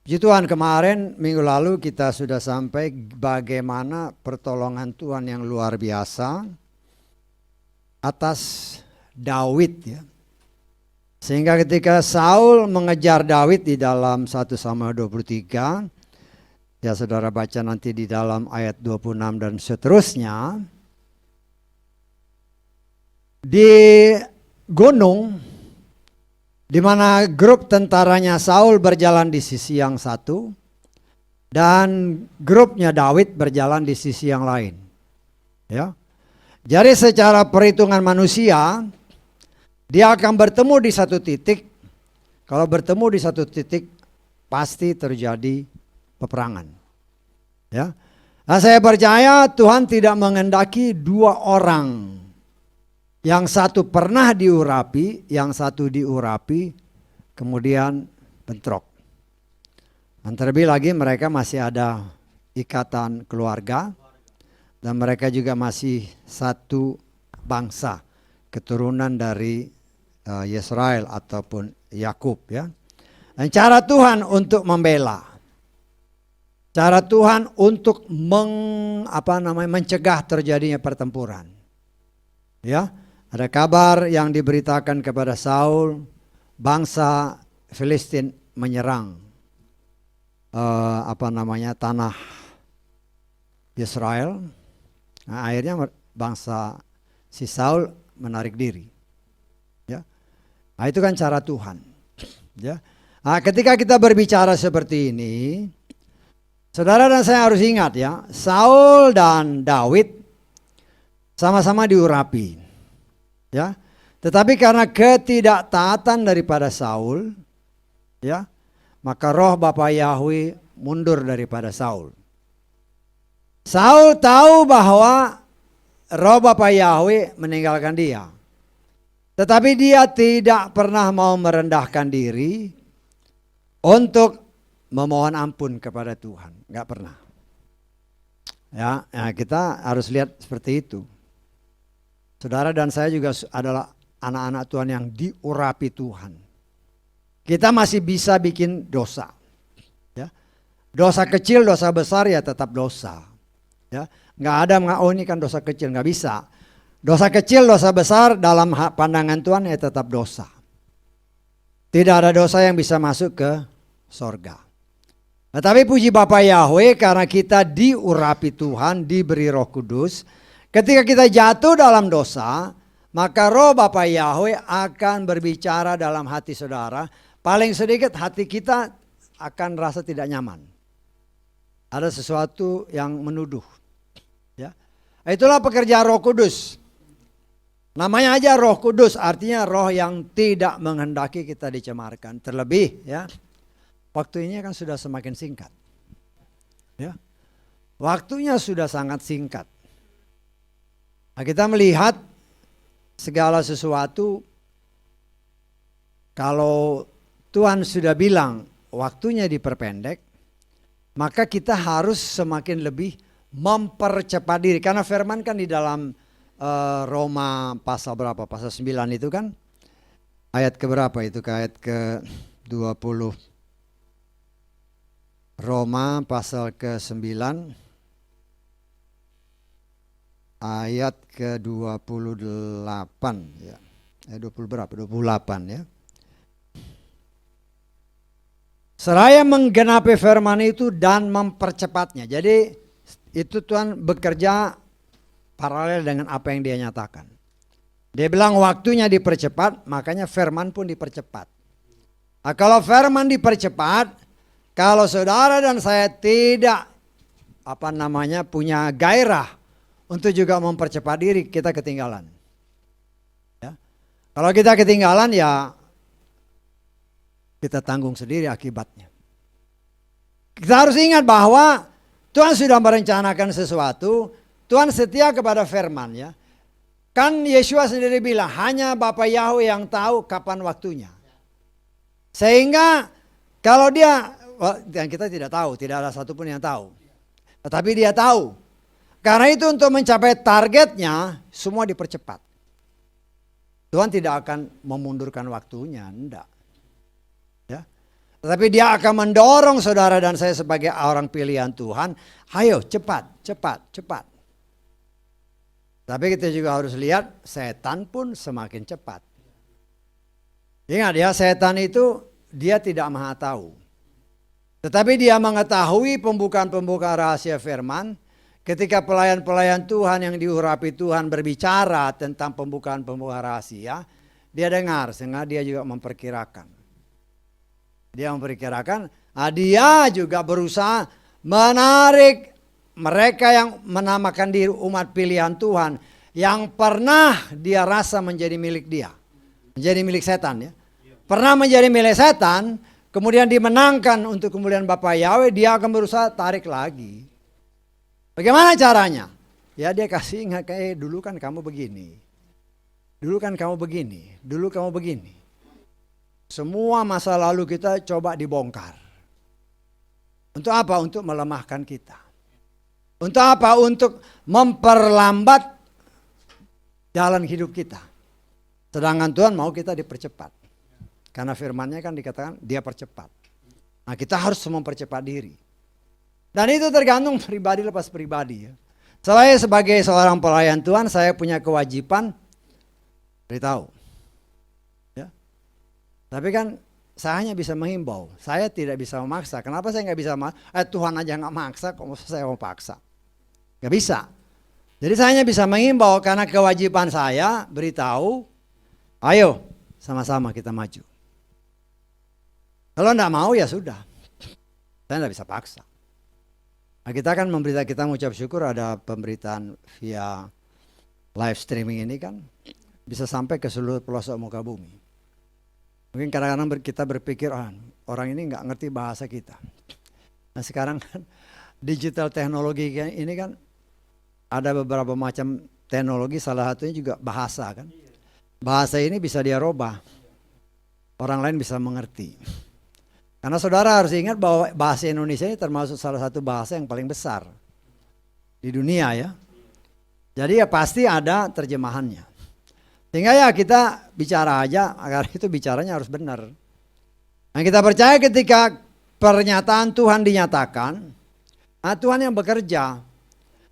Puji Tuhan, kemarin minggu lalu kita sudah sampai bagaimana pertolongan Tuhan yang luar biasa atas Daud ya. Sehingga ketika Saul mengejar Daud di dalam 1 Samuel 23, ya saudara baca nanti di dalam ayat 26 dan seterusnya, di gunung di mana grup tentaranya Saul berjalan di sisi yang satu dan grupnya Daud berjalan di sisi yang lain. Ya. Jadi secara perhitungan manusia, dia akan bertemu di satu titik. Kalau bertemu di satu titik, pasti terjadi peperangan. Ya. Nah, saya percaya Tuhan tidak mengendaki dua orang. Yang satu pernah diurapi, yang satu diurapi, kemudian bentrok. Dan terlebih lagi mereka masih ada ikatan keluarga. Dan mereka juga masih satu bangsa, keturunan dari Yesrael ataupun Yakub ya. Dan cara Tuhan untuk membela, cara Tuhan untuk mencegah terjadinya pertempuran. Ya, ada kabar yang diberitakan kepada Saul, bangsa Filistin menyerang tanah Israel. Nah, akhirnya bangsa si Saul menarik diri. Ya. Nah, itu kan cara Tuhan. Ya. Nah, ketika kita berbicara seperti ini, saudara dan saya harus ingat ya, Saul dan Daud sama-sama diurapi. Ya. Tetapi karena ketidaktaatan daripada Saul, ya, maka roh Bapa Yahweh mundur daripada Saul. Saul tahu bahwa roh Bapa Yahweh meninggalkan dia. Tetapi dia tidak pernah mau merendahkan diri untuk memohon ampun kepada Tuhan. Enggak pernah. Ya, kita harus lihat seperti itu. Saudara dan saya juga adalah anak-anak Tuhan yang diurapi Tuhan. Kita masih bisa bikin dosa. Ya. Dosa kecil, dosa besar ya tetap dosa. Ya, nggak ada ini kan dosa kecil, nggak bisa. Dosa kecil, dosa besar dalam pandangan Tuhan ya tetap dosa. Tidak ada dosa yang bisa masuk ke sorga. Tetapi puji Bapa Yahweh karena kita diurapi Tuhan, diberi Roh Kudus. Ketika kita jatuh dalam dosa, maka Roh Bapa Yahweh akan berbicara dalam hati saudara. Paling sedikit hati kita akan rasa tidak nyaman. Ada sesuatu yang menuduh. Ya. Itulah pekerjaan Roh Kudus. Namanya aja Roh Kudus, artinya roh yang tidak menghendaki kita dicemarkan. Terlebih ya, waktunya kan sudah semakin singkat. Ya. Waktunya sudah sangat singkat. Nah, kita melihat segala sesuatu, kalau Tuhan sudah bilang waktunya diperpendek, maka kita harus semakin lebih mempercepat diri. Karena firman kan di dalam Roma pasal berapa? Pasal 9 itu kan. Ayat keberapa itu? Ayat ke-20. Roma pasal ke-9. Ayat ke-28 ya. Ayat 20 berapa? 28 ya. Seraya menggenapi firman itu dan mempercepatnya. Jadi itu Tuhan bekerja paralel dengan apa yang dia nyatakan. Dia bilang waktunya dipercepat, makanya firman pun dipercepat. Nah, kalau firman dipercepat, kalau saudara dan saya tidak punya gairah untuk juga mempercepat diri, kita ketinggalan. Ya. Kalau kita ketinggalan ya kita tanggung sendiri akibatnya. Kita harus ingat bahwa Tuhan sudah merencanakan sesuatu. Tuhan setia kepada firman ya. Kan Yesua sendiri bilang hanya Bapa Yahweh yang tahu kapan waktunya. Sehingga kalau dan kita tidak tahu, tidak ada satupun yang tahu. Tetapi dia tahu. Karena itu untuk mencapai targetnya semua dipercepat. Tuhan tidak akan memundurkan waktunya, enggak. Tetapi dia akan mendorong saudara dan saya sebagai orang pilihan Tuhan. Ayo cepat, cepat, cepat. Tapi kita juga harus lihat setan pun semakin cepat. Ingat ya, setan itu dia tidak maha tahu. Tetapi dia mengetahui pembukaan-pembukaan rahasia firman. Ketika pelayan-pelayan Tuhan yang diurapi Tuhan berbicara tentang pembukaan-pembukaan rahasia, dia dengar sehingga dia juga memperkirakan. Dia memperkirakan, dia juga berusaha menarik mereka yang menamakan diri umat pilihan Tuhan yang pernah dia rasa menjadi milik dia. Menjadi milik setan ya. Pernah menjadi milik setan, kemudian dimenangkan untuk kemuliaan Bapa Yahweh, dia akan berusaha tarik lagi. Bagaimana caranya? Ya dia kasih ingat kayak dulu kan kamu begini. Dulu kan kamu begini, dulu kamu begini. Semua masa lalu kita coba dibongkar. Untuk apa? Untuk melemahkan kita. Untuk apa? Untuk memperlambat jalan hidup kita. Sedangkan Tuhan mau kita dipercepat. Karena firman-Nya kan dikatakan dia percepat. Nah kita harus mempercepat diri. Dan itu tergantung pribadi lepas pribadi ya. Saya sebagai seorang pelayan Tuhan, saya punya kewajiban beritahu. Ya. Tapi kan saya hanya bisa menghimbau. Saya tidak bisa memaksa. Kenapa saya nggak bisa Tuhan aja nggak maksa, kok saya mau paksa? Gak bisa. Jadi saya hanya bisa mengimbau karena kewajiban saya beritahu, ayo sama-sama kita maju. Kalau enggak mau ya sudah, saya enggak bisa paksa. Nah, kita kan kita mengucap syukur ada pemberitaan via live streaming ini kan bisa sampai ke seluruh pelosok muka bumi. Mungkin kadang-kadang kita berpikir orang ini nggak ngerti bahasa kita. Nah sekarang kan digital teknologi ini kan ada beberapa macam teknologi, salah satunya juga bahasa kan. Bahasa ini bisa dia robah. Orang lain bisa mengerti. Karena saudara harus ingat bahwa bahasa Indonesia ini termasuk salah satu bahasa yang paling besar di dunia ya. Jadi ya pasti ada terjemahannya. Sehingga ya kita bicara aja, agar itu bicaranya harus benar. Dan kita percaya ketika pernyataan Tuhan dinyatakan, Tuhan yang bekerja.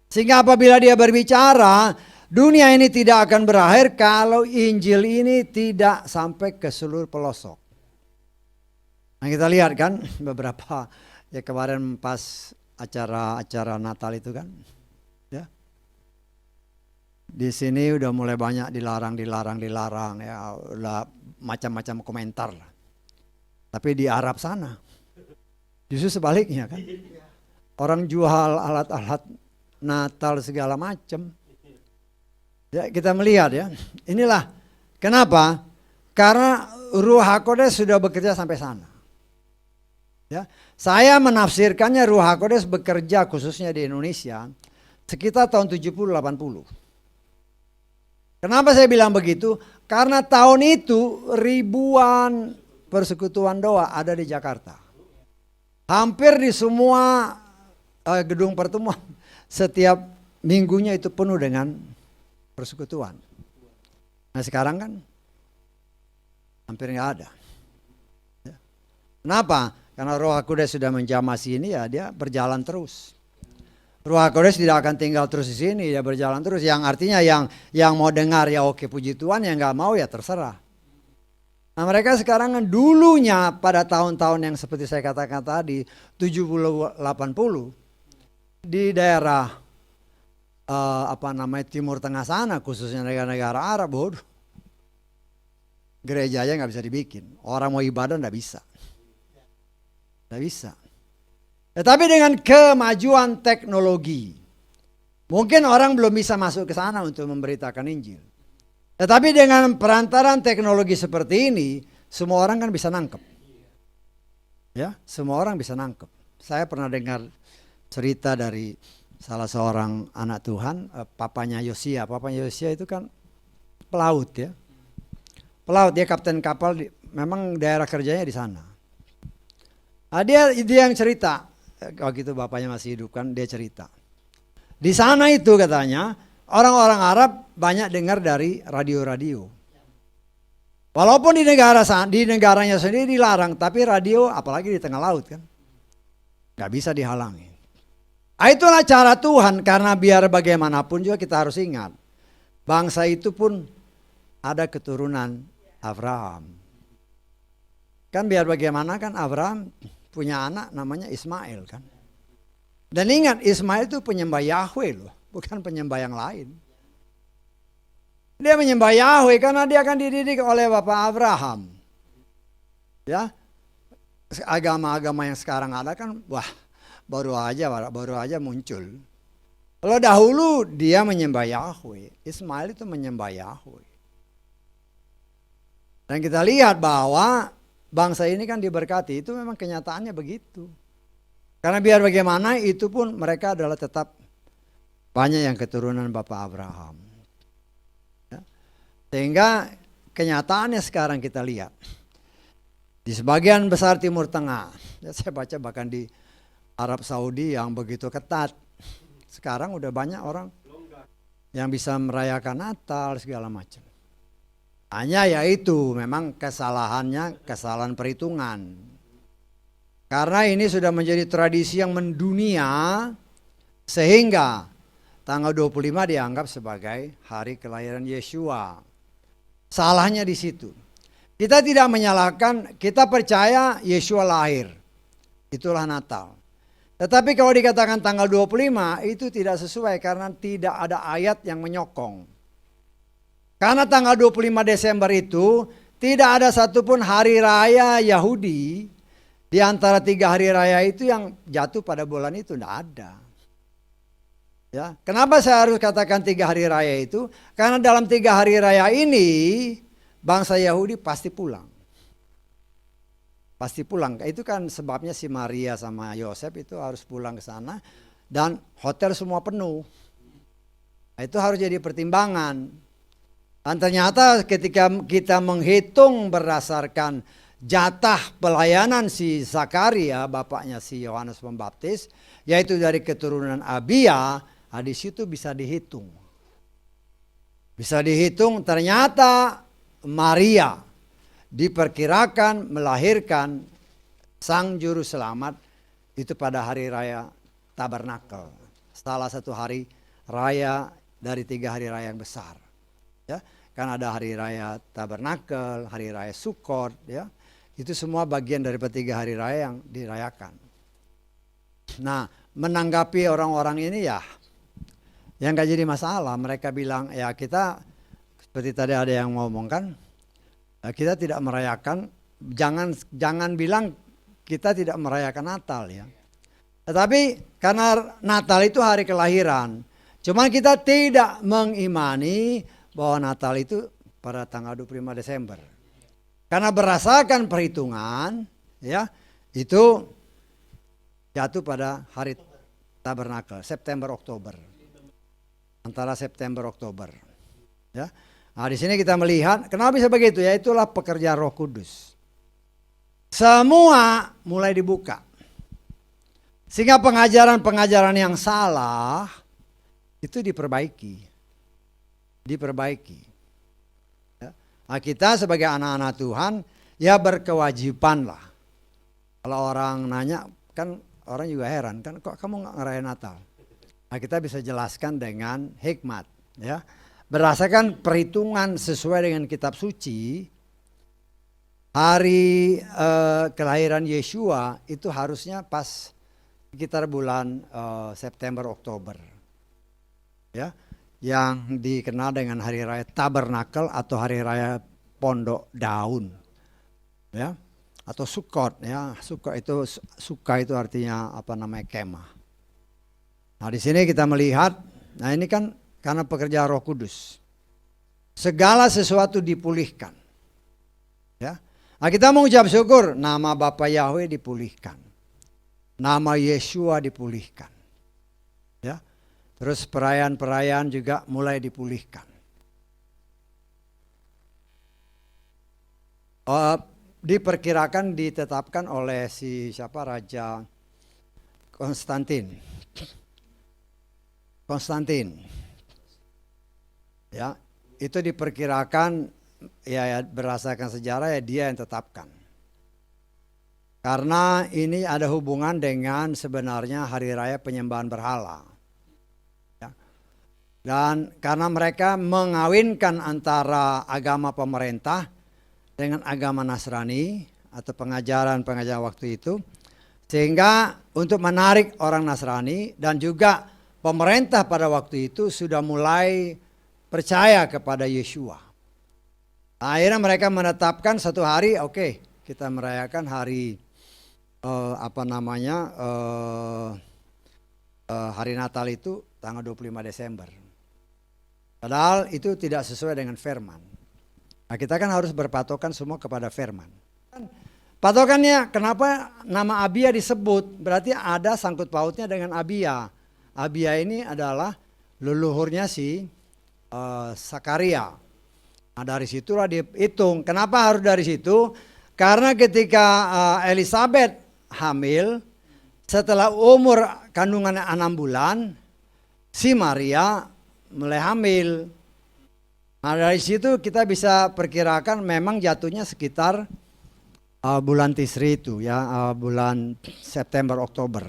Sehingga apabila dia berbicara, dunia ini tidak akan berakhir kalau Injil ini tidak sampai ke seluruh pelosok. Nah kita lihat kan beberapa ya kemarin pas acara Natal itu kan, ya di sini udah mulai banyak dilarang ya, udah macam-macam komentar lah. Tapi di Arab sana justru sebaliknya kan, orang jual alat-alat Natal segala macam. Ya, kita melihat ya, inilah kenapa? Karena Ruh HaKodes sudah bekerja sampai sana. Ya, saya menafsirkannya Ruh HaKodes bekerja khususnya di Indonesia sekitar tahun 70-80. Kenapa saya bilang begitu? Karena tahun itu ribuan persekutuan doa ada di Jakarta. Hampir di semua gedung pertemuan. Setiap minggunya itu penuh dengan persekutuan. Nah sekarang kan hampir nggak ada. Ya. Kenapa? Karena Roh HaKodes sudah menjamah sini ya dia berjalan terus. Roh HaKodes tidak akan tinggal terus di sini, dia berjalan terus. Yang artinya yang mau dengar ya oke puji Tuhan, yang nggak mau ya terserah. Nah mereka sekarang kan dulunya pada tahun-tahun yang seperti saya katakan tadi 70-80 di daerah Timur Tengah sana khususnya negara-negara Arab, bodoh. Gerejanya nggak bisa dibikin, orang mau ibadah nggak bisa, nggak bisa. Tetapi dengan kemajuan teknologi, mungkin orang belum bisa masuk ke sana untuk memberitakan Injil. Tetapi dengan perantaran teknologi seperti ini, semua orang kan bisa nangkep. Ya, semua orang bisa nangkep. Saya pernah dengar cerita dari salah seorang anak Tuhan, papanya Yosia. Papanya Yosia itu kan pelaut ya. Pelaut, dia kapten kapal, memang daerah kerjanya di sana. Nah, dia yang cerita, waktu itu bapaknya masih hidup kan, dia cerita. Di sana itu katanya, orang-orang Arab banyak dengar dari radio-radio. Walaupun di negaranya sendiri dilarang, tapi radio apalagi di tengah laut kan, nggak bisa dihalangi. Itulah cara Tuhan, karena biar bagaimanapun juga kita harus ingat, bangsa itu pun ada keturunan Abraham. Kan biar bagaimana kan Abraham punya anak namanya Ismail kan. Dan ingat Ismail itu penyembah Yahweh loh, bukan penyembah yang lain. Dia menyembah Yahweh karena dia akan dididik oleh Bapak Abraham. Ya, agama-agama yang sekarang ada kan, wah baru aja muncul. Kalau dahulu dia menyembah Yahweh, Ismail itu menyembah Yahweh. Dan kita lihat bahwa bangsa ini kan diberkati, itu memang kenyataannya begitu. Karena biar bagaimana itu pun mereka adalah tetap banyak yang keturunan Bapak Abraham. Sehingga kenyataannya sekarang kita lihat di sebagian besar Timur Tengah, ya saya baca bahkan di Arab Saudi yang begitu ketat, sekarang udah banyak orang yang bisa merayakan Natal segala macam. Hanya yaitu memang kesalahan perhitungan. Karena ini sudah menjadi tradisi yang mendunia, sehingga tanggal 25 dianggap sebagai hari kelahiran Yeshua. Salahnya di situ. Kita tidak menyalahkan, kita percaya Yeshua lahir. Itulah Natal. Tetapi kalau dikatakan tanggal 25 itu tidak sesuai karena tidak ada ayat yang menyokong. Karena tanggal 25 Desember itu tidak ada satupun hari raya Yahudi di antara 3 hari raya itu yang jatuh pada bulan itu, tidak ada. Ya, kenapa saya harus katakan 3 hari raya itu? Karena dalam 3 hari raya ini bangsa Yahudi pasti pulang. Pasti pulang. Itu kan sebabnya si Maria sama Yosef itu harus pulang ke sana dan hotel semua penuh. Itu harus jadi pertimbangan. Dan ternyata ketika kita menghitung berdasarkan jatah pelayanan si Zakaria, bapaknya si Yohanes Pembaptis, yaitu dari keturunan Abia, di situ bisa dihitung. Bisa dihitung ternyata Maria diperkirakan melahirkan sang juru selamat itu pada hari raya Tabernakel. Salah satu hari raya dari 3 hari raya yang besar. Ya, kan ada hari raya Tabernakel, hari raya Sukkot, ya. Itu semua bagian dari 3 hari raya yang dirayakan. Nah, menanggapi orang-orang ini ya yang gak jadi masalah. Mereka bilang ya kita seperti tadi ada yang ngomong kan, kita tidak merayakan, jangan bilang kita tidak merayakan Natal ya. Tetapi karena Natal itu hari kelahiran, cuman kita tidak mengimani bahwa Natal itu pada tanggal 25 Desember. Karena berdasarkan perhitungan ya, itu jatuh pada hari Tabernakel, September Oktober. Antara September Oktober. Ya. Nah, di sini kita melihat kenapa bisa begitu ya, itulah pekerjaan Roh Kudus. Semua mulai dibuka. Sehingga pengajaran-pengajaran yang salah itu diperbaiki. Ya. Nah, kita sebagai anak-anak Tuhan ya berkewajiban lah. Kalau orang nanya kan orang juga heran kan, kok kamu nggak ngerayain Natal? Nah, kita bisa jelaskan dengan hikmat ya. Berdasarkan perhitungan sesuai dengan kitab suci, hari kelahiran Yeshua itu harusnya pas sekitar bulan September Oktober. Ya, yang dikenal dengan hari raya Tabernakel atau hari raya Pondok Daun. Ya, atau Sukkot ya. Suka itu artinya kemah. Nah, di sini kita melihat, nah ini kan karena pekerjaan Roh Kudus. Segala sesuatu dipulihkan. Ya. Nah, kita mengucap syukur, nama Bapa Yahweh dipulihkan. Nama Yeshua dipulihkan. Ya. Terus perayaan-perayaan juga mulai dipulihkan. Diperkirakan ditetapkan oleh Raja Konstantin. Ya, itu diperkirakan ya berdasarkan sejarah ya dia yang tetapkan. Karena ini ada hubungan dengan sebenarnya hari raya penyembahan berhala. Ya. Dan karena mereka mengawinkan antara agama pemerintah dengan agama Nasrani atau pengajaran-pengajaran waktu itu. Sehingga untuk menarik orang Nasrani dan juga pemerintah pada waktu itu sudah mulai percaya kepada Yeshua. Akhirnya mereka menetapkan satu hari, oke, kita merayakan hari hari Natal itu tanggal 25 Desember. Padahal itu tidak sesuai dengan firman. Nah, kita kan harus berpatokan semua kepada firman. Patokannya kenapa nama Abia disebut? Berarti ada sangkut pautnya dengan Abia. Abia ini adalah leluhurnya si Sakaria. Nah, dari situlah dihitung. Kenapa harus dari situ? Karena ketika Elizabeth hamil, setelah umur kandungannya 6 bulan, si Maria mulai hamil. Nah, dari situ kita bisa perkirakan memang jatuhnya sekitar bulan Tisri itu ya, bulan September Oktober.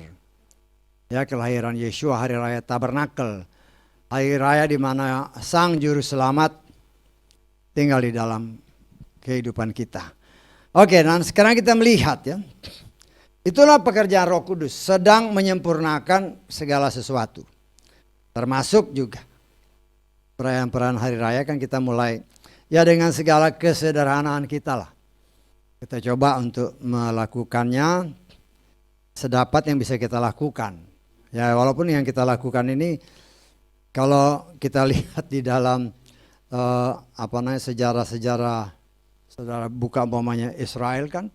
Ya, kelahiran Yeshua, hari raya Tabernakel. Hari raya di mana Sang Juru Selamat tinggal di dalam kehidupan kita. Oke, nah sekarang kita melihat ya. Itulah pekerjaan Roh Kudus, sedang menyempurnakan segala sesuatu. Termasuk juga perayaan-perayaan hari raya kan kita mulai ya dengan segala kesederhanaan kita lah. Kita coba untuk melakukannya sedapat yang bisa kita lakukan. Ya walaupun yang kita lakukan ini kalau kita lihat di dalam sejarah-sejarah, saudara buka umpamanya Israel kan,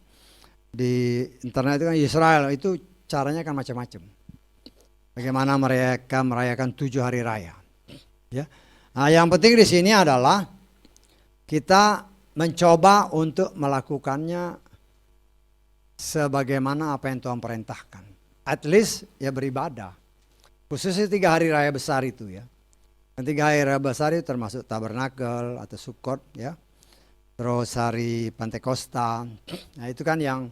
di internet itu kan Israel itu caranya kan macam-macam. Bagaimana mereka merayakan 7 hari raya. Ya. Nah, yang penting di sini adalah kita mencoba untuk melakukannya sebagaimana apa yang Tuhan perintahkan. At least ya beribadah. Khususnya 3 hari raya besar itu ya. 3 hari raya besar itu termasuk Tabernakel atau Sukkot ya. Terus hari Pantekosta. Nah, itu kan yang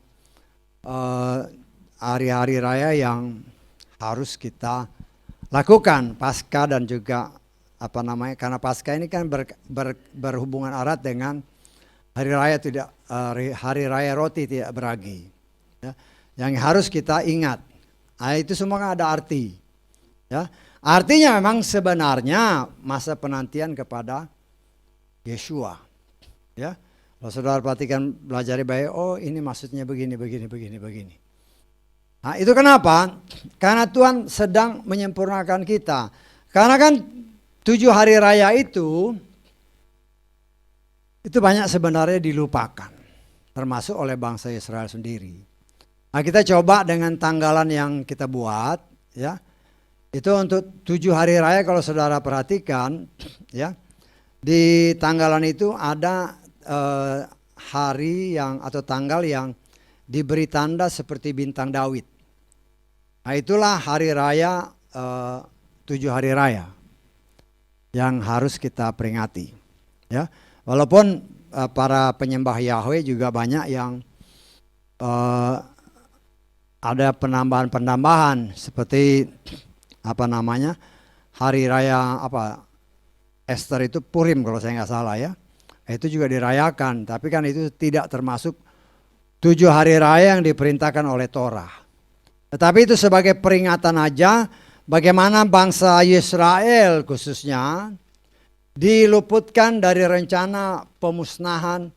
hari-hari raya yang harus kita lakukan. Paskah dan juga karena Paskah ini kan berhubungan erat dengan hari raya roti tidak beragi. Ya. Yang harus kita ingat. Nah, itu semua kan ada arti. Ya. Artinya memang sebenarnya masa penantian kepada Yeshua. Ya. Kalau saudara perhatikan belajar baik, oh ini maksudnya begini. Nah, itu kenapa? Karena Tuhan sedang menyempurnakan kita. Karena kan 7 hari raya itu banyak sebenarnya dilupakan. Termasuk oleh bangsa Israel sendiri. Nah, kita coba dengan tanggalan yang kita buat. Ya, itu untuk 7 hari raya kalau saudara perhatikan. Ya, di tanggalan itu ada hari yang atau tanggal yang diberi tanda seperti bintang Daud. Nah, itulah hari raya 7 hari raya yang harus kita peringati. Ya, walaupun para penyembah Yahweh juga banyak yang ada penambahan-penambahan seperti hari raya Esther itu Purim kalau saya nggak salah ya. Itu juga dirayakan, tapi kan itu tidak termasuk 7 hari raya yang diperintahkan oleh Torah. Tetapi itu sebagai peringatan aja bagaimana bangsa Israel khususnya diluputkan dari rencana pemusnahan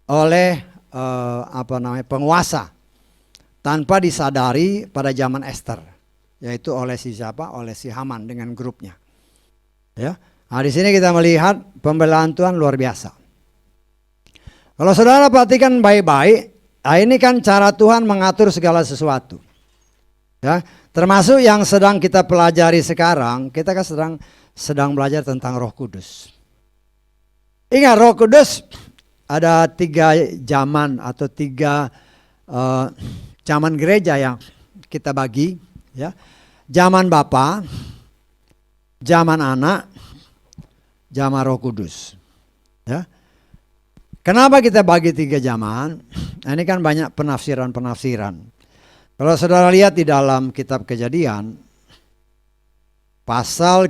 oleh penguasa tanpa disadari pada zaman Esther, yaitu oleh si siapa? Oleh si Haman dengan grupnya. Ya. Nah, di sini kita melihat pembelaan Tuhan luar biasa. Kalau saudara perhatikan baik-baik, nah ini kan cara Tuhan mengatur segala sesuatu. Ya, termasuk yang sedang kita pelajari sekarang, kita kan sedang belajar tentang Roh Kudus. Ingat, Roh Kudus ada 3 zaman atau 3 zaman gereja yang kita bagi, ya. Zaman Bapa, zaman Anak, zaman Roh Kudus. Ya. Kenapa kita bagi 3 zaman? Nah, ini kan banyak penafsiran-penafsiran. Kalau saudara lihat di dalam kitab Kejadian, pasal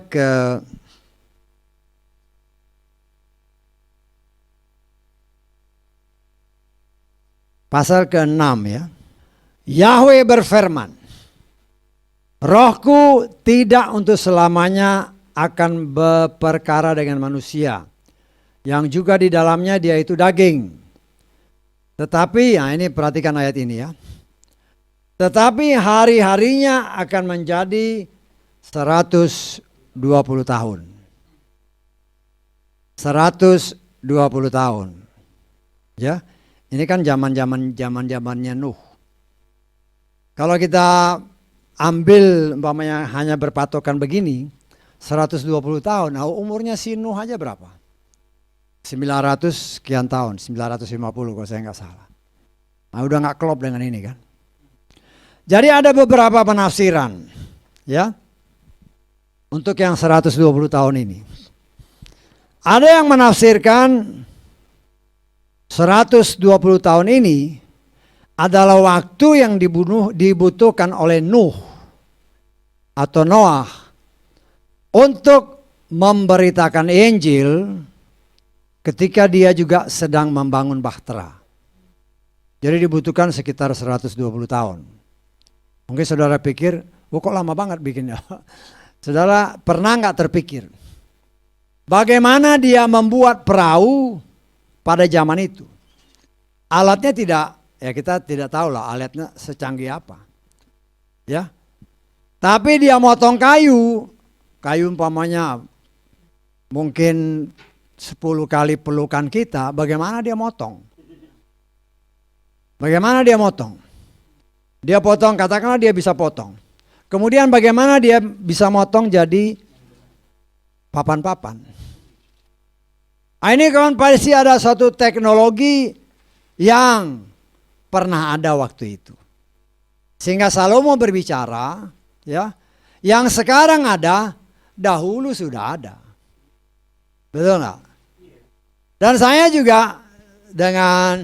ke-6 ya. Yahweh berfirman, Rohku tidak untuk selamanya akan berperkara dengan manusia, yang juga di dalamnya dia itu daging. Tetapi, nah ini perhatikan ayat ini ya. Tetapi hari-harinya akan menjadi 120 tahun. 120 tahun. Ya. Ini kan zamannya Nuh. Kalau kita ambil umpamanya hanya berpatokan begini, 120 tahun. Nah, umurnya si Nuh aja berapa? 900 sekian tahun, 950 kalau saya nggak salah. Nah, udah nggak klop dengan ini kan. Jadi ada beberapa penafsiran ya untuk yang 120 tahun ini. Ada yang menafsirkan 120 tahun ini adalah waktu yang dibutuhkan oleh Nuh atau Noah untuk memberitakan Injil ketika dia juga sedang membangun bahtera. Jadi dibutuhkan sekitar 120 tahun. Mungkin saudara pikir, kok lama banget bikinnya. Saudara pernah nggak terpikir bagaimana dia membuat perahu pada zaman itu? Alatnya tidak, ya kita tidak tahu lah alatnya secanggih apa. Ya. Tapi dia motong kayu umpamanya mungkin 10 kali pelukan kita, bagaimana dia motong? Bagaimana dia motong? Dia potong, katakanlah dia bisa potong. Kemudian bagaimana dia bisa motong jadi papan-papan? Nah, ini kawan pasti ada suatu teknologi yang pernah ada waktu itu. Sehingga Salomo berbicara, ya, yang sekarang ada, dahulu sudah ada. Betul nggak? Dan saya juga dengan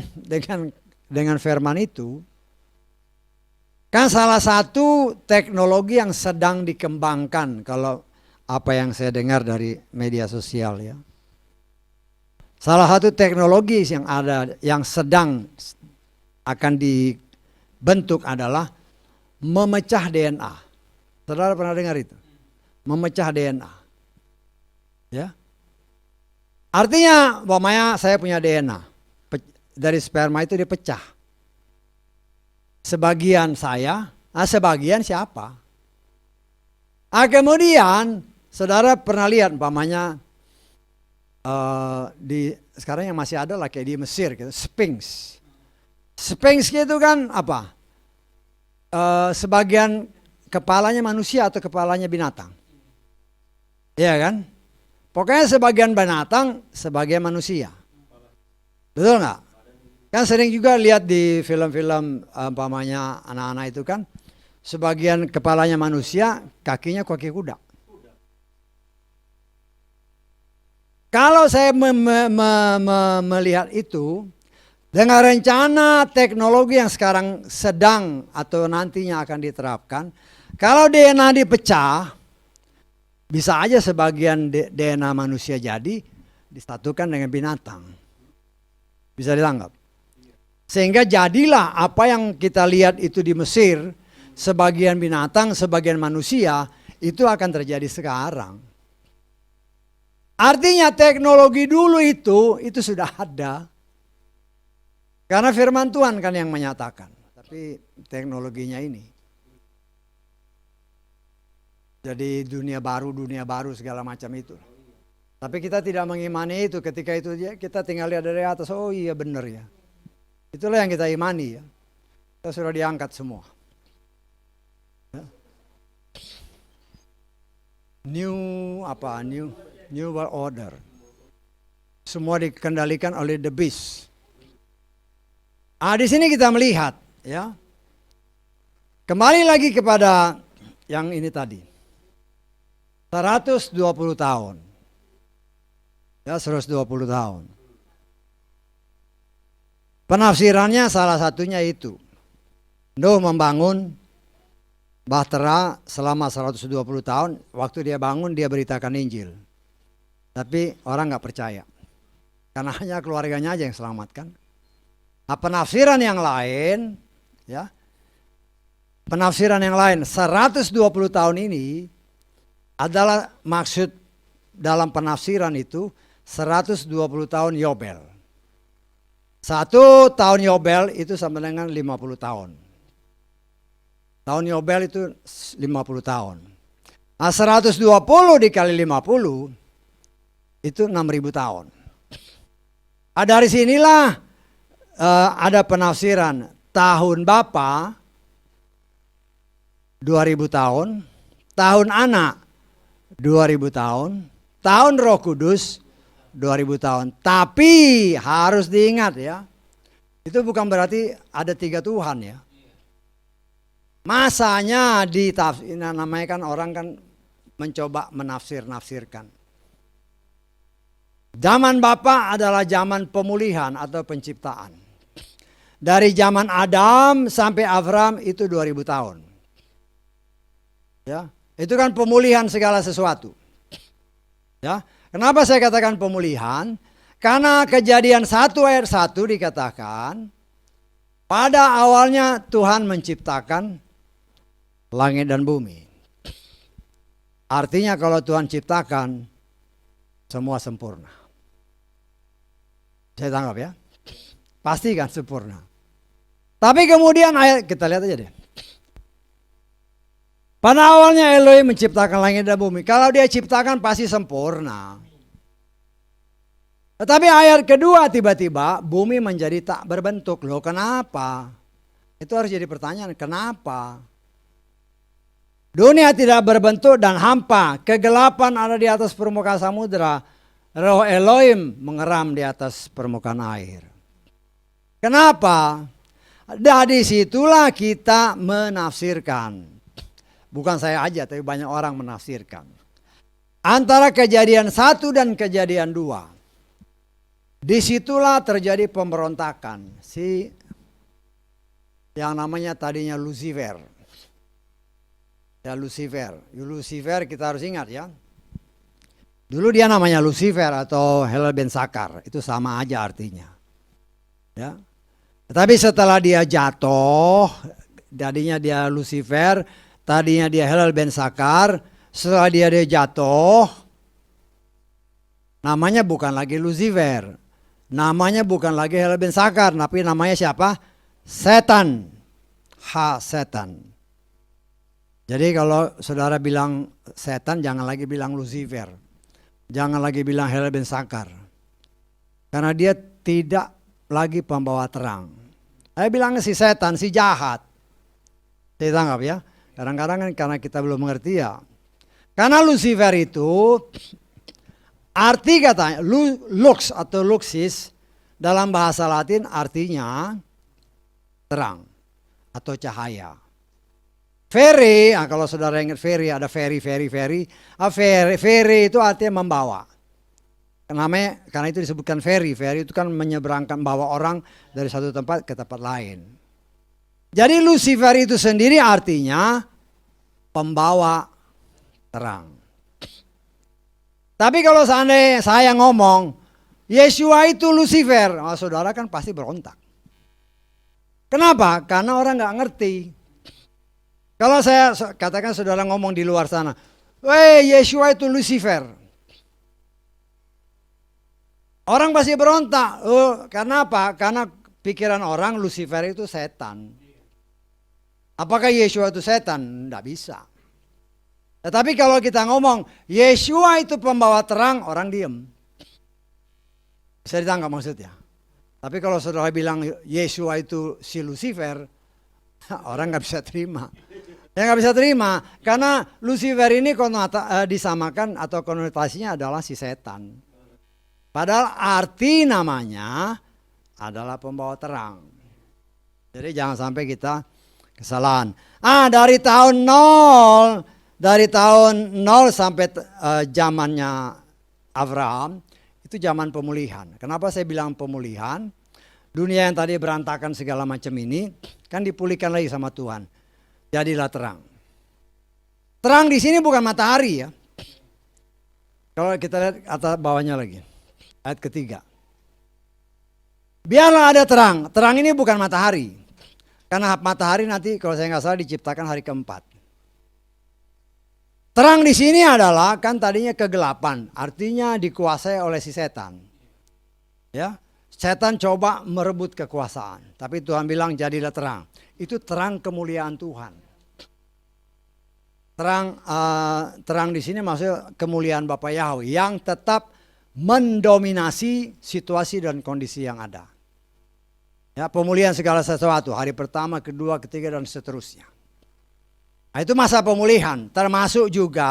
firman itu, kan salah satu teknologi yang sedang dikembangkan kalau apa yang saya dengar dari media sosial ya. Salah satu teknologi yang ada yang sedang akan dibentuk adalah memecah DNA. Saudara pernah dengar itu? Memecah DNA. Ya. Artinya, umpamanya saya punya DNA, dari sperma itu dipecah. Sebagian saya, sebagian siapa? Kemudian, saudara pernah lihat umpamanya sekarang yang masih ada lah kayak di Mesir, gitu, Sphinx. Sphinx itu kan apa? Sebagian kepalanya manusia atau kepalanya binatang. Iya kan? Pokoknya sebagian binatang, sebagian manusia. Betul nggak? Kan sering juga lihat di film-film umpamanya anak-anak itu kan, sebagian kepalanya manusia, kakinya kaki kuda. Kalau saya melihat itu, dengan rencana teknologi yang sekarang sedang atau nantinya akan diterapkan, kalau DNA dipecah, bisa aja sebagian DNA manusia jadi disatukan dengan binatang. Bisa ditangkap. Sehingga jadilah apa yang kita lihat itu di Mesir, sebagian binatang, sebagian manusia, itu akan terjadi sekarang. Artinya teknologi dulu itu sudah ada. Karena firman Tuhan kan yang menyatakan. Tapi teknologinya ini. Jadi dunia baru segala macam itu. Tapi kita tidak mengimani itu, ketika itu kita tinggal lihat dari atas, oh iya benar ya. Itulah yang kita imani ya. Kita sudah diangkat semua. New world order. Semua dikendalikan oleh the beast. Di sini kita melihat ya. Kembali lagi kepada yang ini tadi. 120 tahun. Ya, 120 tahun. Penafsirannya salah satunya itu. Nuh membangun bahtera selama 120 tahun. Waktu dia bangun dia beritakan Injil. Tapi orang gak percaya. Karena hanya keluarganya aja yang selamatkan. Nah, penafsiran yang lain, ya, penafsiran yang lain 120 tahun ini adalah maksud dalam penafsiran itu 120 tahun Yobel. 1 tahun Yobel itu sama dengan 50 tahun. Tahun Yobel itu 50 tahun. Nah 120 dikali 50 itu 6.000 tahun. Nah, dari sinilah ada penafsiran tahun Bapa 2000 tahun, tahun Anak 2000 tahun, tahun Roh Kudus 2000 tahun. Tapi harus diingat ya, itu bukan berarti ada 3 Tuhan ya. Masanya namanya kan orang kan mencoba menafsirkan. Zaman Bapa adalah zaman pemulihan atau penciptaan. Dari zaman Adam sampai Abraham itu 2000 tahun. Ya, itu kan pemulihan segala sesuatu. Ya, kenapa saya katakan pemulihan? Karena Kejadian 1 ayat 1 dikatakan pada awalnya Tuhan menciptakan langit dan bumi. Artinya kalau Tuhan ciptakan semua sempurna. Saya tangkap ya. Pasti kan sempurna. Tapi kemudian ayat kita lihat aja deh. Pada awalnya Elohim menciptakan langit dan bumi. Kalau dia ciptakan pasti sempurna. Tetapi ayat kedua tiba-tiba bumi menjadi tak berbentuk. Loh kenapa? Itu harus jadi pertanyaan. Kenapa? Dunia tidak berbentuk dan hampa. Kegelapan ada di atas permukaan samudera. Roh Elohim mengeram di atas permukaan air. Kenapa? Dari situlah kita menafsirkan. Bukan saya aja, tapi banyak orang menafsirkan. Antara Kejadian 1 dan Kejadian 2. Disitulah terjadi pemberontakan. Yang namanya tadinya Lucifer. Ya Lucifer kita harus ingat ya. Dulu dia namanya Lucifer atau Hillel ben Sakar. Itu sama aja artinya. Ya. Tetapi setelah dia jatuh, tadinya dia Lucifer, tadinya dia Hillel ben Sakar, setelah dia jatuh, namanya bukan lagi Lucifer. Namanya bukan lagi Hillel ben Sakar, tapi namanya siapa? Setan. Setan. Jadi kalau saudara bilang setan, jangan lagi bilang Lucifer. Jangan lagi bilang Hillel ben Sakar. Karena dia tidak lagi pembawa terang. Saya bilangnya si setan, si jahat. Saya tangkap ya. Kadang-kadang kan karena kita belum mengerti ya. Karena Lucifer itu arti katanya lux atau luxis dalam bahasa Latin artinya terang atau cahaya. Fere, kalau saudara ingat fere, ada feri. Fere itu artinya membawa. Karena itu disebutkan feri. Feri itu kan menyeberangkan, bawa orang dari satu tempat ke tempat lain. Jadi Lucifer itu sendiri artinya pembawa terang. Tapi kalau seandainya saya ngomong, Yeshua itu Lucifer, saudara kan pasti berontak. Kenapa? Karena orang nggak ngerti. Kalau saya katakan saudara ngomong di luar sana, weh Yeshua itu Lucifer. Orang pasti berontak. Karena apa? Karena pikiran orang Lucifer itu setan. Apakah Yeshua itu setan? Tidak bisa. Tetapi kalau kita ngomong Yeshua itu pembawa terang, orang diem. Bisa ditangkap maksudnya. Tapi kalau saudara bilang Yeshua itu si Lucifer, orang nggak bisa terima. Ya nggak bisa terima karena Lucifer ini disamakan atau konotasinya adalah si setan. Padahal arti namanya adalah pembawa terang. Jadi jangan sampai kita kesalahan. Dari tahun 0 sampai zamannya Abraham itu zaman pemulihan. Kenapa saya bilang pemulihan? dunia yang tadi berantakan segala macam ini kan dipulihkan lagi sama Tuhan. Jadilah terang. Terang di sini bukan matahari ya. Kalau kita lihat atas bawahnya lagi. Ayat ketiga. Biarlah ada terang. Terang ini bukan matahari. Karena matahari nanti kalau saya nggak salah diciptakan hari keempat. Terang di sini adalah kan tadinya kegelapan, artinya dikuasai oleh si setan. Ya, setan coba merebut kekuasaan, tapi Tuhan bilang jadilah terang. Itu terang kemuliaan Tuhan. Terang di sini maksudnya kemuliaan Bapa Yahweh yang tetap mendominasi situasi dan kondisi yang ada. Ya, pemulihan segala sesuatu, hari pertama, kedua, ketiga dan seterusnya. Nah, itu masa pemulihan, termasuk juga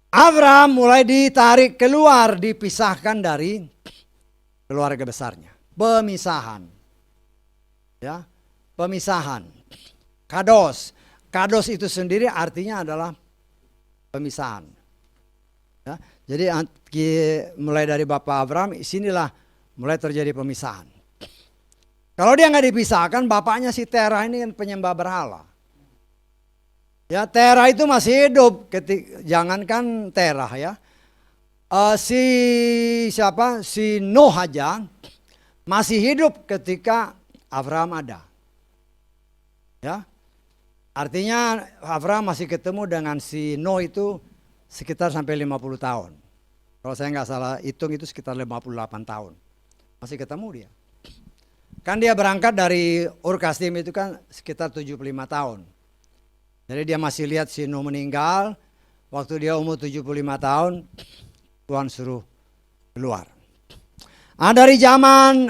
Abraham mulai ditarik keluar, dipisahkan dari keluarga besarnya. Pemisahan. Ya, pemisahan. Kados. Kados itu sendiri artinya adalah pemisahan. Ya, jadi mulai dari Bapak Abraham, sinilah mulai terjadi pemisahan. Kalau dia nggak dipisahkan, bapaknya si Terah ini kan penyembah berhala. Ya, Terah itu masih hidup, jangankan Terah ya. Si Nuh aja masih hidup ketika Abraham ada. Ya. Artinya Abraham masih ketemu dengan si Nuh itu sekitar sampai 50 tahun. Kalau saya nggak salah hitung itu sekitar 58 tahun. Masih ketemu dia. Kan dia berangkat dari Ur Kasdim itu kan sekitar 75 tahun. Jadi dia masih lihat si Nuh meninggal, waktu dia umur 75 tahun, Tuhan suruh keluar. Nah, dari zaman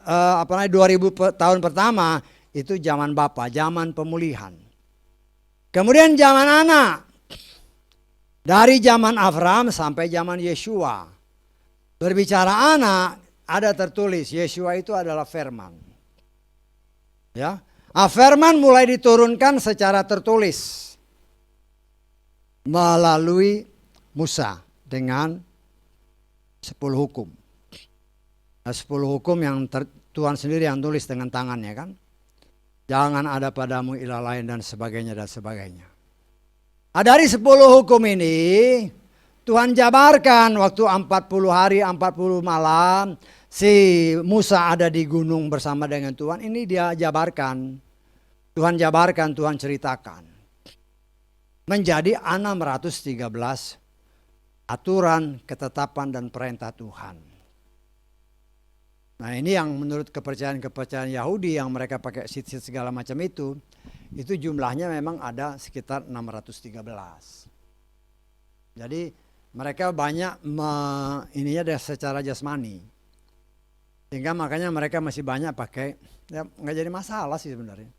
2000 tahun pertama, itu zaman Bapa, zaman pemulihan. Kemudian zaman anak, dari zaman Abraham sampai zaman Yeshua. Berbicara anak, ada tertulis, Yeshua itu adalah firman. Ya. Firman mulai diturunkan secara tertulis melalui Musa dengan 10 hukum. 10 hukum yang Tuhan sendiri yang tulis dengan tangannya kan. Jangan ada padamu ilah lain dan sebagainya dan sebagainya. Dari 10 hukum ini Tuhan jabarkan waktu 40 hari 40 malam si Musa ada di gunung bersama dengan Tuhan. Ini dia jabarkan. Tuhan jabarkan, Tuhan ceritakan. Menjadi 613 aturan, ketetapan dan perintah Tuhan. Nah, ini yang menurut kepercayaan Yahudi yang mereka pakai sit-sit segala macam itu jumlahnya memang ada sekitar 613. Jadi mereka banyak ininya secara jasmani. Sehingga makanya mereka masih banyak pakai, ya nggak jadi masalah sih sebenarnya.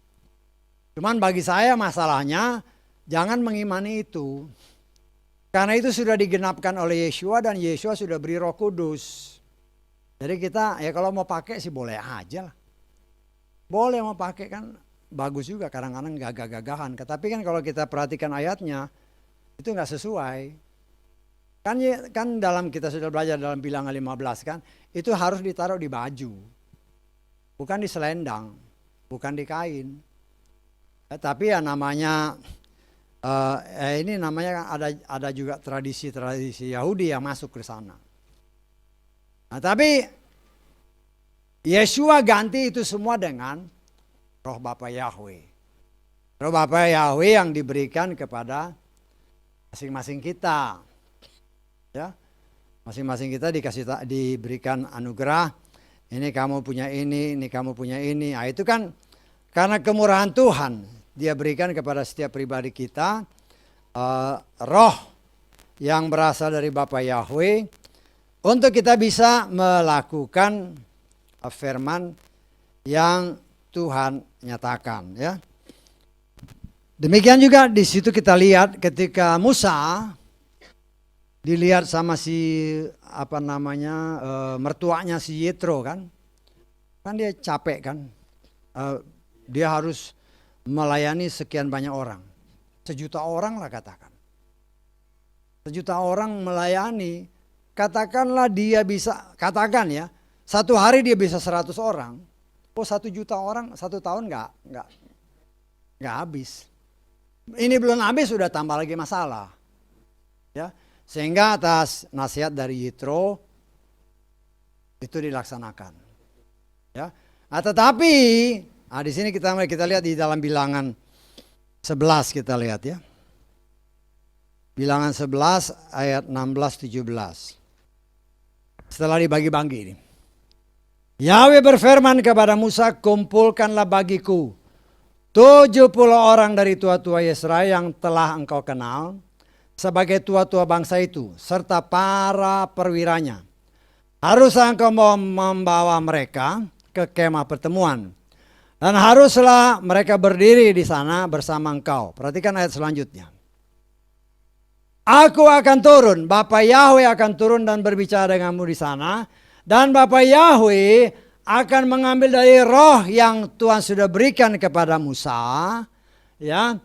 Cuman bagi saya masalahnya jangan mengimani itu. Karena itu sudah digenapkan oleh Yeshua dan Yeshua sudah beri Roh Kudus. Jadi kita ya kalau mau pakai sih boleh aja lah. Boleh mau pakai kan bagus juga, kadang-kadang gagah-gagahan. Tapi kan kalau kita perhatikan ayatnya itu nggak sesuai. Kan dalam kita sudah belajar dalam Bilangan 15 kan, itu harus ditaruh di baju. Bukan di selendang, bukan di kain. Tapi ya namanya ini namanya ada juga tradisi Yahudi yang masuk ke sana. Nah, tapi Yeshua ganti itu semua dengan Roh Bapa Yahweh. Roh Bapa Yahweh yang diberikan kepada masing-masing kita. Ya. Masing-masing kita diberikan anugerah. Ini kamu punya ini kamu punya ini. Nah, itu kan karena kemurahan Tuhan. Dia berikan kepada setiap pribadi kita roh yang berasal dari Bapa Yahweh untuk kita bisa melakukan firman yang Tuhan nyatakan ya. Demikian juga di situ kita lihat ketika Musa dilihat sama si mertuanya si Yetro kan dia capek kan, dia harus melayani sekian banyak orang, 1 juta orang lah katakan, 1 juta orang melayani, katakanlah dia bisa, katakan ya, Satu hari dia bisa 100 orang. Oh 1 juta orang 1 tahun nggak habis. Ini belum habis sudah tambah lagi masalah. Ya, sehingga atas nasihat dari Yitro itu dilaksanakan. Ya, nah, tetapi di sini kita lihat di dalam Bilangan 11 kita lihat ya. Bilangan 11 ayat 16-17. Setelah dibagi-bagi ini. Yahweh berfirman kepada Musa, kumpulkanlah bagiku 70 orang dari tua-tua Yesrael yang telah engkau kenal sebagai tua-tua bangsa itu, serta para perwiranya. Harus engkau membawa mereka ke kemah pertemuan. Dan haruslah mereka berdiri di sana bersama engkau. Perhatikan ayat selanjutnya. Aku akan turun, Bapa Yahweh akan turun dan berbicara denganmu di sana. Dan Bapa Yahweh akan mengambil dari roh yang Tuhan sudah berikan kepada Musa. Ya,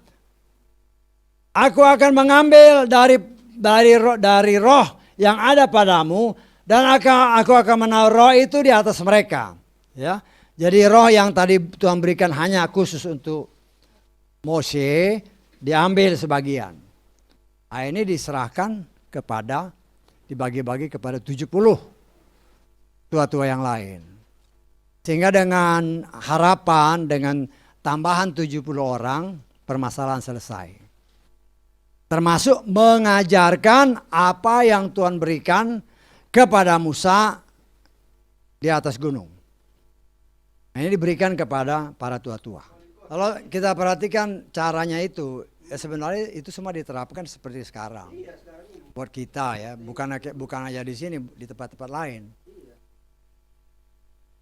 aku akan mengambil dari roh yang ada padamu. Dan aku akan menaruh roh itu di atas mereka. Ya, jadi roh yang tadi Tuhan berikan hanya khusus untuk Mose diambil sebagian. Nah, ini diserahkan dibagi-bagi kepada 70 tua-tua yang lain. Sehingga dengan harapan, dengan tambahan 70 orang, permasalahan selesai. Termasuk mengajarkan apa yang Tuhan berikan kepada Musa di atas gunung. Nah, ini diberikan kepada para tua-tua. Kalau kita perhatikan caranya itu, ya sebenarnya itu semua diterapkan seperti sekarang. Buat kita ya, bukan aja di sini, di tempat-tempat lain.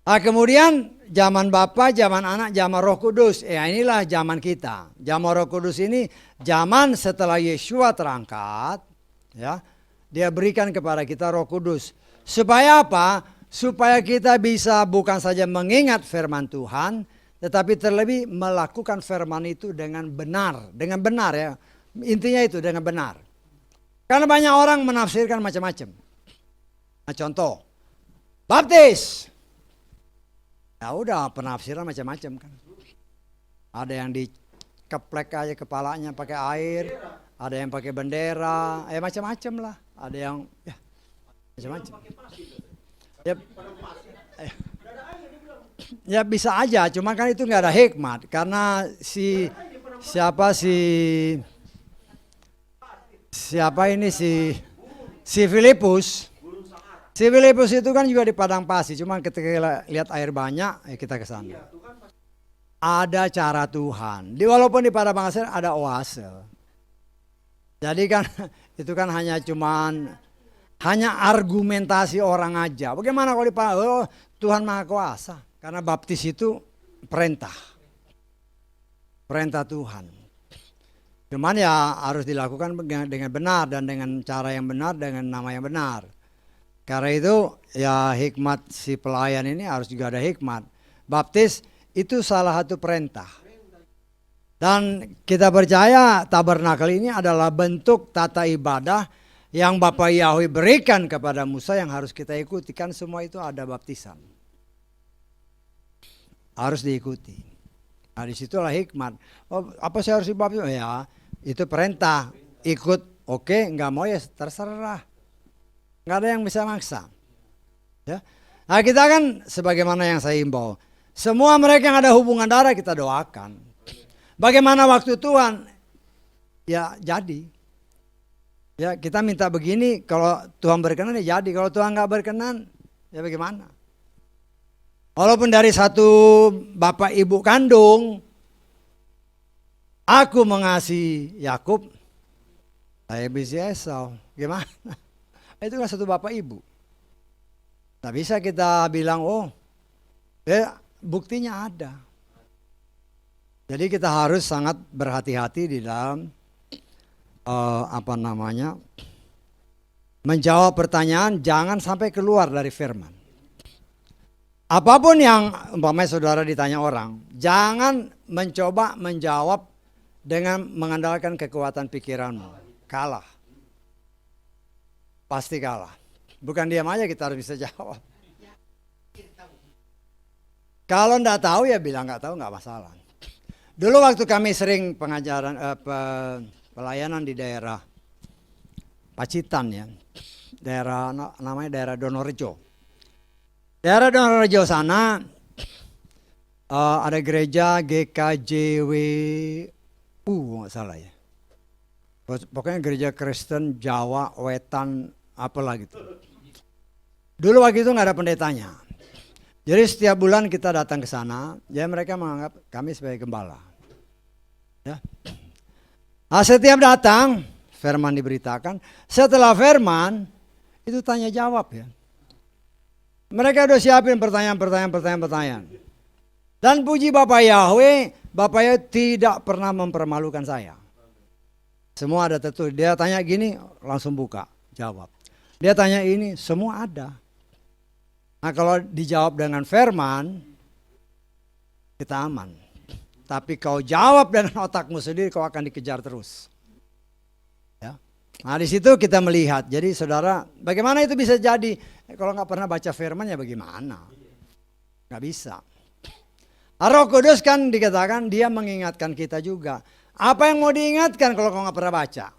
Nah, kemudian zaman Bapa, zaman Anak, zaman Roh Kudus. Ya inilah zaman kita. Zaman Roh Kudus ini zaman setelah Yeshua terangkat, ya. Dia berikan kepada kita Roh Kudus. Supaya apa? Supaya kita bisa bukan saja mengingat firman Tuhan, tetapi terlebih melakukan firman itu dengan benar. Dengan benar ya. Intinya itu dengan benar. Karena banyak orang menafsirkan macam-macam. Nah, contoh, baptis. Ya udah, penafsiran macam-macam kan. Ada yang dikeplek aja kepalanya pakai air, ada yang pakai bendera, macam-macam lah. Ada yang macam-macam. Ya bisa aja, cuma kan itu nggak ada hikmat karena si Filipus. Si Filipus itu kan juga di padang pasir, cuma ketika lihat air banyak, kita ke sana. Ada cara Tuhan. Walaupun di padang pasir ada oase. Jadi kan itu kan hanya argumentasi orang aja. Bagaimana kalau Tuhan Maha Kuasa? Karena baptis itu perintah Tuhan. Cuman ya harus dilakukan dengan benar dan dengan cara yang benar, dengan nama yang benar. Karena itu ya hikmat si pelayan ini harus juga ada hikmat. Baptis itu salah satu perintah. Dan kita percaya tabernakel ini adalah bentuk tata ibadah yang Bapa Yahweh berikan kepada Musa yang harus kita ikuti. Kan semua itu ada baptisan. Harus diikuti. Nah disitulah hikmat. Oh, apa saya harus dibaptis? Ya itu perintah. Ikut oke, nggak mau ya terserah. Nggak ada yang bisa maksa. Ya. Nah kita kan sebagaimana yang saya himbau. Semua mereka yang ada hubungan darah kita doakan. Bagaimana waktu Tuhan? Ya jadi. Ya kita minta begini, kalau Tuhan berkenan ya jadi. Kalau Tuhan nggak berkenan, ya bagaimana? Walaupun dari satu bapak ibu kandung, aku mengasihi Yakub, saya bisa Esau. Gimana? Itu kan satu bapak ibu. Tak bisa kita bilang, buktinya ada. Jadi kita harus sangat berhati-hati di dalam menjawab pertanyaan, jangan sampai keluar dari firman. Apapun yang umpamanya saudara ditanya orang, jangan mencoba menjawab dengan mengandalkan kekuatan pikiranmu. Kalah. Pasti kalah. Bukan diam aja kita harus bisa jawab. Kalau enggak tahu ya bilang enggak tahu, enggak masalah. Dulu waktu kami sering pengajaran pelayanan di daerah Pacitan ya. Daerah namanya daerah Donorejo. Daerah Donorejo sana ada gereja GKJWU nggak salah ya. Pokoknya gereja Kristen Jawa Wetan apalah gitu. Dulu waktu itu nggak ada pendetanya. Jadi setiap bulan kita datang ke sana, ya mereka menganggap kami sebagai gembala. Ya. Nah, setiap datang firman diberitakan, setelah firman itu tanya jawab ya. Mereka udah siapin pertanyaan. Dan puji Bapak Yahweh tidak pernah mempermalukan saya. Semua ada tertulis. Dia tanya gini, langsung buka, jawab. Dia tanya ini, semua ada. Nah kalau dijawab dengan firman, kita aman. Tapi kau jawab dengan otakmu sendiri, kau akan dikejar terus. Ya. Nah di situ kita melihat. Jadi saudara, bagaimana itu bisa jadi? Kalau nggak pernah baca firman ya bagaimana? Nggak bisa. Roh Kudus kan dikatakan dia mengingatkan kita juga. Apa yang mau diingatkan kalau kau nggak pernah baca?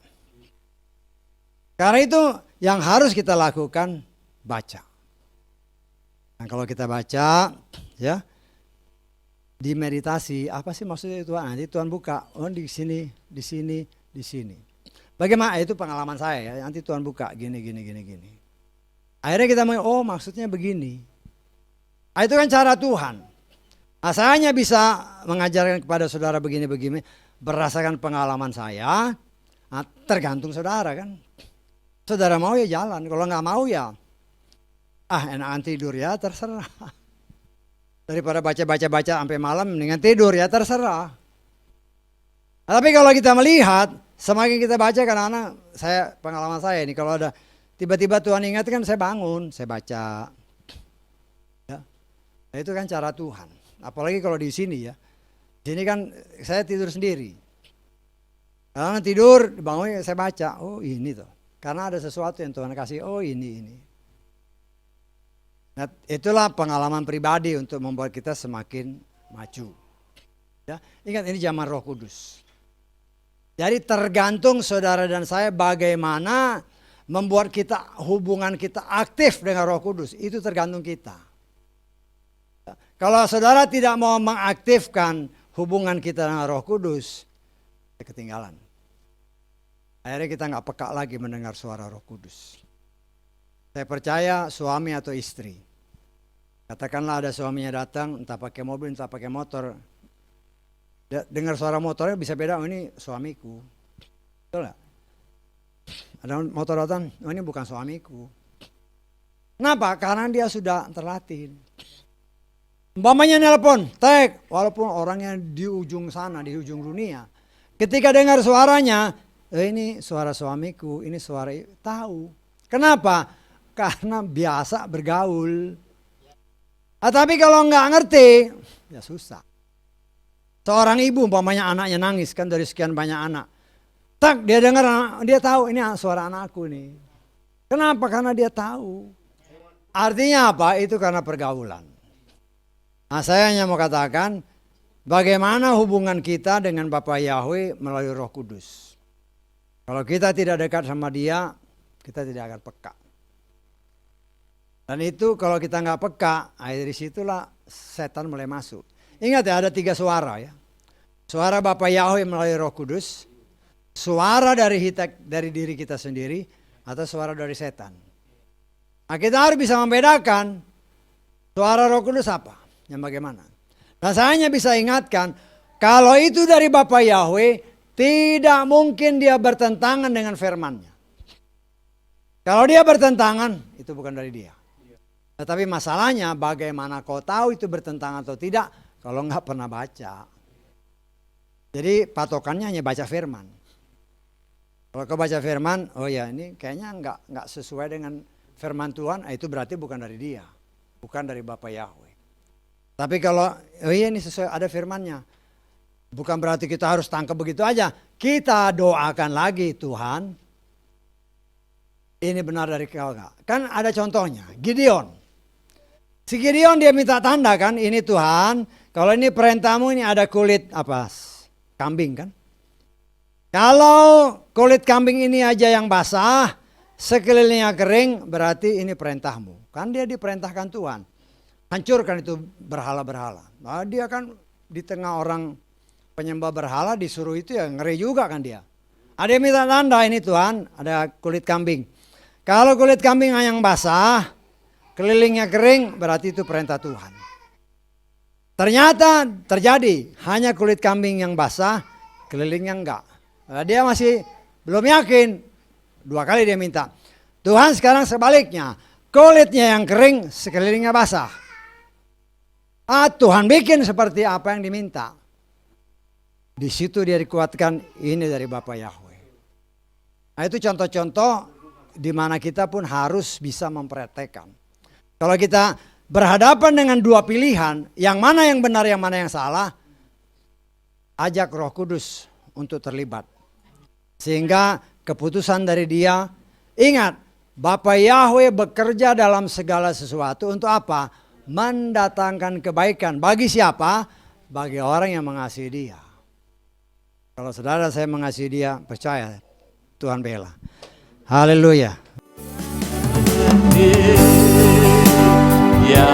Karena itu yang harus kita lakukan baca. Nah kalau kita baca, ya di meditasi apa sih maksudnya itu? Nanti Tuhan buka, oh di sini. Bagaimana itu pengalaman saya ya? Nanti Tuhan buka gini. Akhirnya kita oh maksudnya begini. Nah, itu kan cara Tuhan. Nah, saya hanya bisa mengajarkan kepada saudara begini berdasarkan pengalaman saya. Nah, tergantung saudara kan. Saudara mau ya jalan, kalau nggak mau ya enakan tidur ya terserah. Daripada baca sampai malam mendingan tidur ya terserah. Nah, tapi kalau kita melihat semakin kita baca karena pengalaman saya ini kalau ada tiba-tiba Tuhan ingatkan saya bangun, saya baca. Ya. Nah, itu kan cara Tuhan. Apalagi kalau di sini ya. Di sini kan saya tidur sendiri. Kalau tidur bangun saya baca, oh ini tuh. Karena ada sesuatu yang Tuhan kasih, oh ini. Nah, itulah pengalaman pribadi untuk membuat kita semakin maju. Ya, ingat ini zaman Roh Kudus. Jadi tergantung saudara dan saya bagaimana membuat hubungan kita aktif dengan Roh Kudus. Itu tergantung kita. Ya, kalau saudara tidak mau mengaktifkan hubungan kita dengan Roh Kudus, ketinggalan. Akhirnya kita nggak peka lagi mendengar suara Roh Kudus. Saya percaya suami atau istri. Katakanlah ada suaminya datang, entah pakai mobil, entah pakai motor. Dengar suara motornya bisa beda, oh ini suamiku. Betul nggak? Ada motor datang, oh ini bukan suamiku. Kenapa? Karena dia sudah terlatih. Umpamanya nelpon, walaupun orangnya di ujung sana, di ujung dunia. Ketika dengar suaranya, ini suara suamiku, ini suara tahu. Kenapa? Karena biasa bergaul. Tapi kalau nggak ngerti, ya susah. Seorang ibu umpamanya anaknya nangis kan dari sekian banyak anak. Dia dengar, dia tahu ini suara anakku nih. Kenapa? Karena dia tahu. Artinya apa? Itu karena pergaulan. Nah saya hanya mau katakan, bagaimana hubungan kita dengan Bapak Yahweh melalui Roh Kudus. Kalau kita tidak dekat sama dia, kita tidak akan peka. Dan itu kalau kita nggak peka, dari situlah setan mulai masuk. Ingat ya ada 3 suara ya. Suara Bapak Yahweh melalui Roh Kudus, suara dari diri kita sendiri, atau suara dari setan. Nah kita harus bisa membedakan suara Roh Kudus apa, yang bagaimana. Nah saya hanya bisa ingatkan, kalau itu dari Bapak Yahweh, tidak mungkin dia bertentangan dengan firman-Nya. Kalau dia bertentangan, itu bukan dari dia. Tetapi masalahnya bagaimana kau tahu itu bertentangan atau tidak kalau nggak pernah baca. Jadi patokannya hanya baca firman. Kalau kau baca firman, oh ya ini kayaknya nggak sesuai dengan firman Tuhan, itu berarti bukan dari dia, bukan dari Bapak Yahweh. Tapi kalau oh iya ini sesuai ada firman-Nya. Bukan berarti kita harus tangkap begitu aja. Kita doakan lagi, Tuhan, ini benar dari kau enggak? Kan ada contohnya, Gideon. Si Gideon dia minta tanda kan, ini Tuhan, kalau ini perintahmu ini ada kulit apa? Kambing kan. Kalau kulit kambing ini aja yang basah, sekelilingnya kering, berarti ini perintahmu. Kan dia diperintahkan Tuhan. Hancurkan itu berhala-berhala. Nah, dia kan di tengah orang penyembah berhala disuruh itu ya ngeri juga kan dia. Ada yang minta tanda ini Tuhan, ada kulit kambing. Kalau kulit kambing yang basah, kelilingnya kering, berarti itu perintah Tuhan. Ternyata terjadi, hanya kulit kambing yang basah, kelilingnya enggak. Nah, dia masih belum yakin, 2 kali dia minta. Tuhan sekarang sebaliknya, kulitnya yang kering, sekelilingnya basah. Tuhan bikin seperti apa yang diminta. Di situ dia dikuatkan, ini dari Bapa Yahweh. Nah itu contoh-contoh di mana kita pun harus bisa mempraktekkan. Kalau kita berhadapan dengan 2 pilihan, yang mana yang benar, yang mana yang salah, ajak Roh Kudus untuk terlibat. Sehingga keputusan dari dia, ingat, Bapa Yahweh bekerja dalam segala sesuatu untuk apa? Mendatangkan kebaikan. Bagi siapa? Bagi orang yang mengasihi dia. Kalau saudara saya mengasihi dia, percaya Tuhan bela. Haleluya. Ya